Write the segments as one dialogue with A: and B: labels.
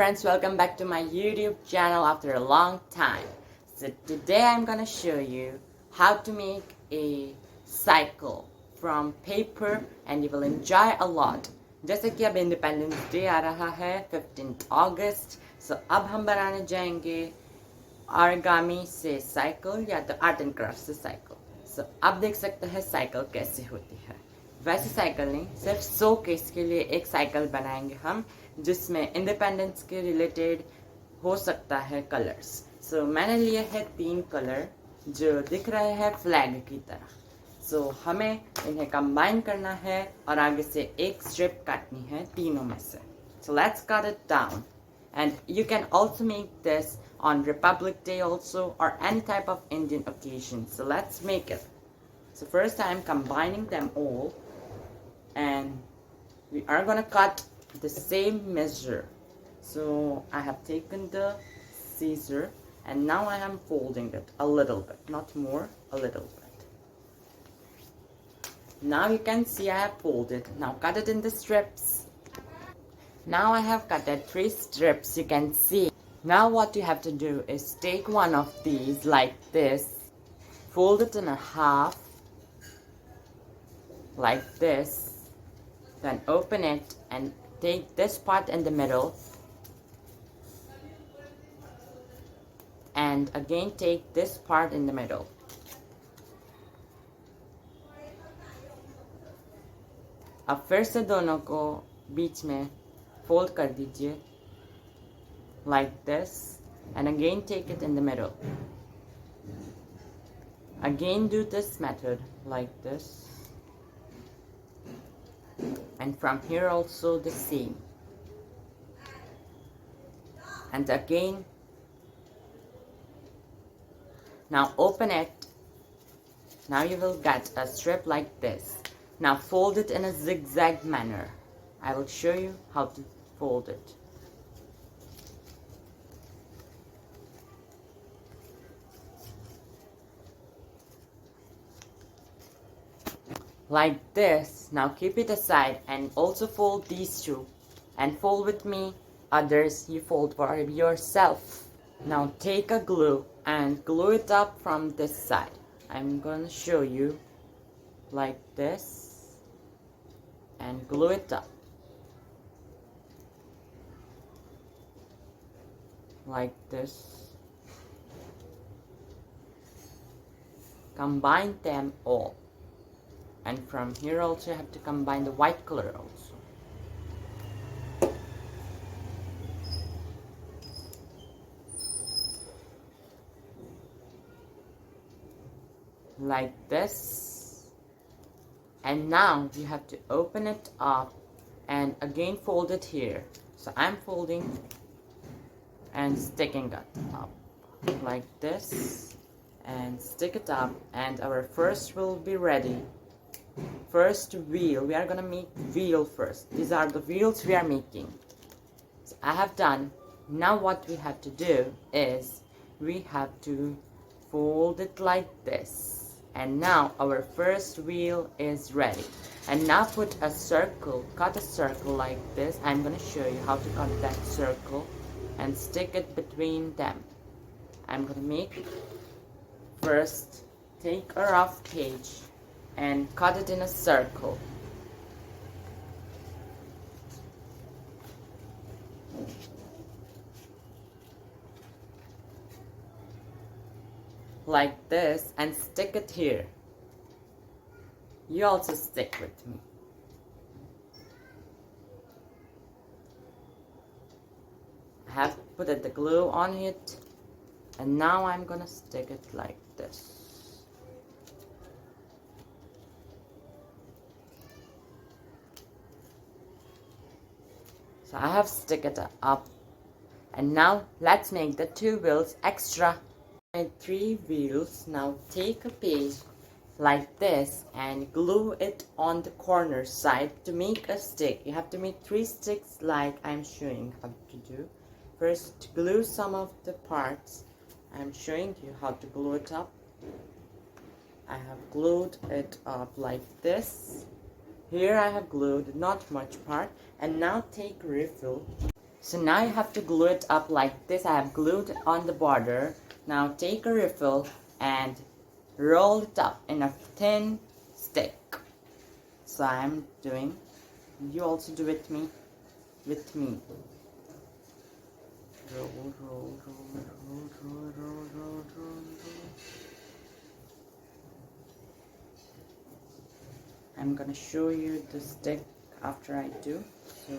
A: friends, welcome back to my YouTube channel after a long time. So today I'm gonna show you how to make a cycle from paper and you will enjoy a lot. जैसे कि अब independence day आ रहा है 15th अगस्त, so अब हम बनाने जाएंगे ऑरिगामी से साइकिल या तो आर्ट एंड क्राफ्ट से साइकिल. so अब देख सकते हैं साइकिल कैसे होती है. वैसे साइकिल नहीं, सिर्फ शो केस के लिए एक साइकिल बनाएंगे हम जिसमें इंडिपेंडेंस के रिलेटेड हो सकता है कलर्स. सो मैंने लिए है 3 कलर जो दिख रहे हैं फ्लैग की तरह. सो हमें इन्हें कंबाइन करना है और आगे से एक स्ट्रिप काटनी है तीनों में से. So let's cut it down and you can also make this on Republic Day also or any type of Indian occasion. So let's make it. So first I'm combining them all and we are gonna cut the same measure. So I have taken the scissor and now I am folding it a little bit, not more, a little bit. Now you can see I have folded. Now cut it in the strips. Now I have cut 3 strips, you can see. Now what you have to do is take one of these like this, fold it in a half like this, then open it and take this part in the middle and again take this part in the middle. अब फिर से दोनों को बीच में fold कर दीजिए like this and again take it in the middle. Again do this method like this and from here also the same and again. Now open it. Now you will get a strip like this. Now fold it in a zigzag manner. I will show you how to fold it. Like this. Now keep it aside and also fold these two and fold with me. Others you fold for yourself. Now take a glue and glue it up from this side. I'm gonna show you like this and glue it up like this. Combine them all and from here also you have to combine the white color also. Like this. And now you have to open it up and again fold it here. So I'm folding and sticking it up like this and stick it up and our first will be ready. First wheel, we are gonna make wheel first. These are the wheels we are making. So I have done. Now what we have to do is we have to fold it like this and now our first wheel is ready. And now put a circle, cut a circle like this. I'm gonna show you how to cut that circle and stick it between them. I'm gonna make first, take a rough page and cut it in a circle. Like this and stick it here. You also stick with me. I have put the glue on it and now I'm gonna stick it like this. So I have stick it up and now let's make the 2 wheels extra. And 3 wheels. Now take a page like this and glue it on the corner side to make a stick. You have to make 3 sticks like I'm showing how to do. First glue some of the parts. I'm showing you how to glue it up. I have glued it up like this. Here I have glued not much part and now take refill. So now you have to glue it up like this. I have glued on the border. Now take a riffle and roll it up in a thin stick. So I'm doing. You also do it with me. Roll, roll, roll, roll, roll, roll, roll, roll. I'm gonna show you the stick after I do. So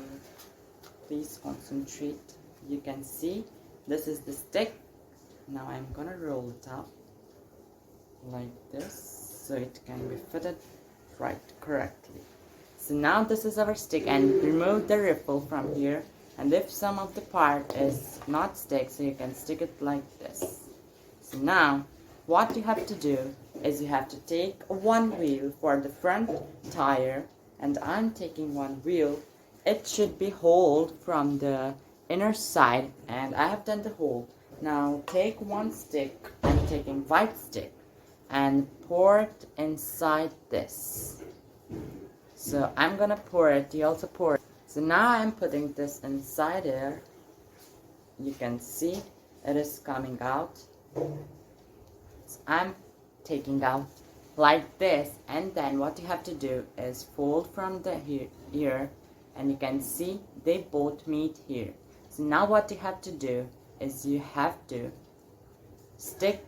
A: please concentrate. You can see this is the stick. Now I'm gonna roll it up like this so it can be fitted right correctly. So now this is our stick, and remove the riffle from here, and if some of the part is not stick, so you can stick it like this. So now what you have to do is you have to take one wheel for the front tire, and I'm taking one wheel. It should be holed from the inner side, and I have done the hole. Now take one stick, I'm taking white stick, and pour it inside this. So I'm gonna pour it, you also pour it. So now I'm putting this inside here. You can see it is coming out. So I'm taking out like this, and then what you have to do is fold from the here, and you can see they both meet here. So now what you have to do is you have to stick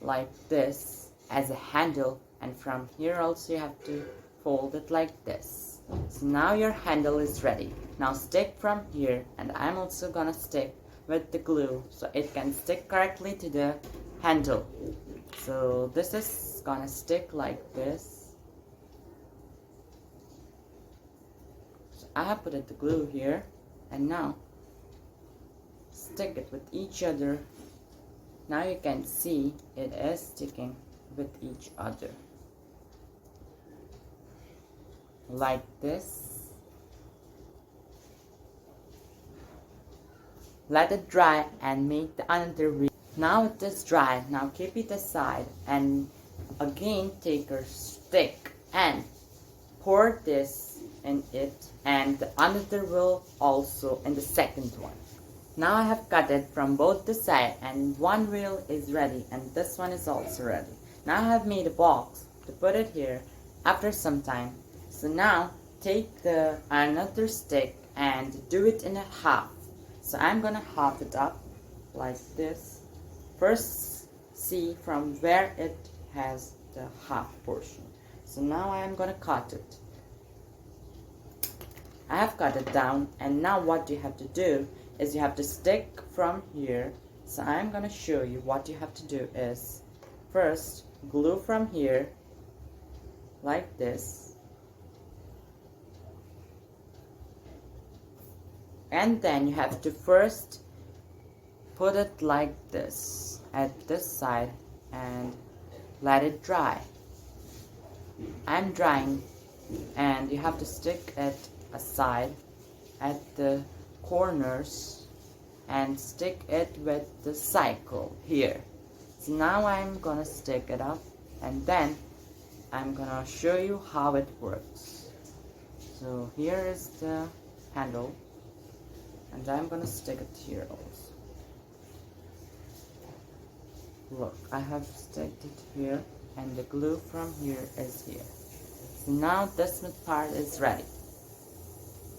A: like this as a handle, and from here also you have to fold it like this. So now your handle is ready. Now stick from here, and I'm also gonna stick with the glue so it can stick correctly to the handle. So this is gonna stick like this. So I have put the glue here, and now stick it with each other. Now you can see it is sticking with each other like this. Let it dry and make the another wheel. Now it is dry. Now keep it aside, and again take your stick and pour this in it, and the another wheel also in the second one. Now I have cut it from both the side, and one wheel is ready, and this one is also ready. Now I have made a box to put it here after some time. So now take the another stick and do it in a half. So I'm gonna half it up like this. First see from where it has the half portion. So now I'm gonna cut it. I have cut it down, and now what you have to do is you have to stick from here. So I'm gonna show you what you have to do is first glue from here like this, and then you have to first put it like this at this side and let it dry. I'm drying, and you have to stick it aside at the corners and stick it with the cycle here. So now I'm gonna stick it up, and then I'm gonna show you how it works. So here is the handle, and I'm gonna stick it here also. Look, I have stuck it here, and the glue from here is here. So now this part is ready.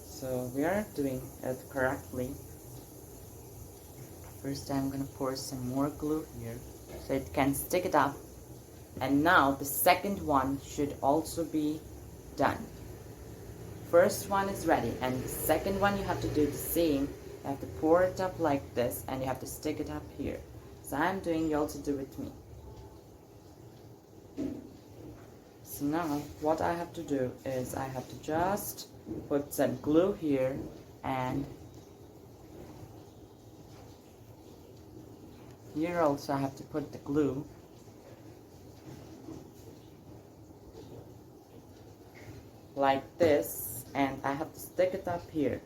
A: So we are doing it correctly. First I'm gonna pour some more glue here so it can stick it up, and now the second one should also be done. First one is ready, and the second one you have to do the same. You have to pour it up like this, and you have to stick it up here. So I'm doing, you also do with me. So now what I have to do is I have to just put some glue here, and here also I have to put the glue. Like this, and I have to stick it up here.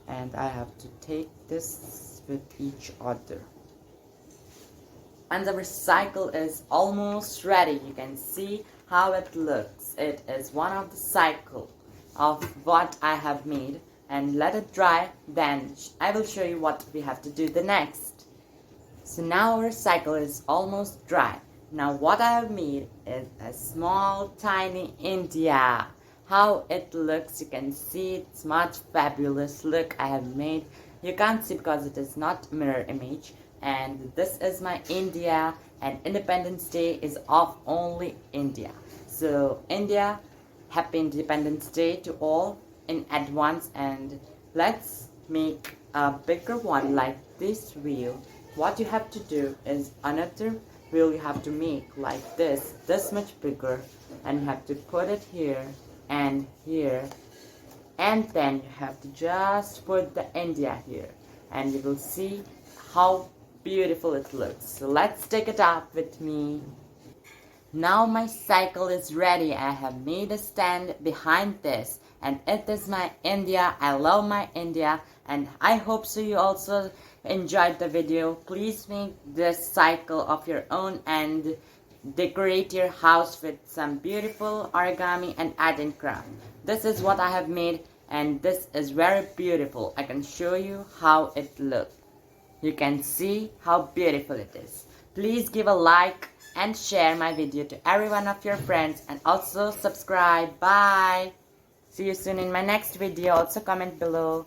A: And I have to take this with each other. And the recycle is almost ready. You can see how it looks. It is one of the cycle of what I have made, and let it dry, then I will show you what we have to do the next. So now our cycle is almost dry. Now what I have made is a small tiny India. How it looks, you can see it's much fabulous look I have made. You can't see because it is not mirror image. And this is my India, and Independence Day is of only India. So India, happy Independence Day to all in advance. And let's make a bigger one like this wheel. What you have to do is another wheel you have to make like this much bigger, and you have to put it here and here, and then you have to just put the India here, and you will see how beautiful it looks. So let's take it up with me. Now my cycle is ready. I have made a stand behind this, and it is my India. I love my India, and I hope so you also enjoyed the video. Please make this cycle of your own and decorate your house with some beautiful origami and art and craft. This is what I have made, and this is very beautiful. I can show you how it looks. You can see how beautiful it is. Please give a like and share my video to every one of your friends, and also subscribe. Bye. See you soon in my next video. Also comment below.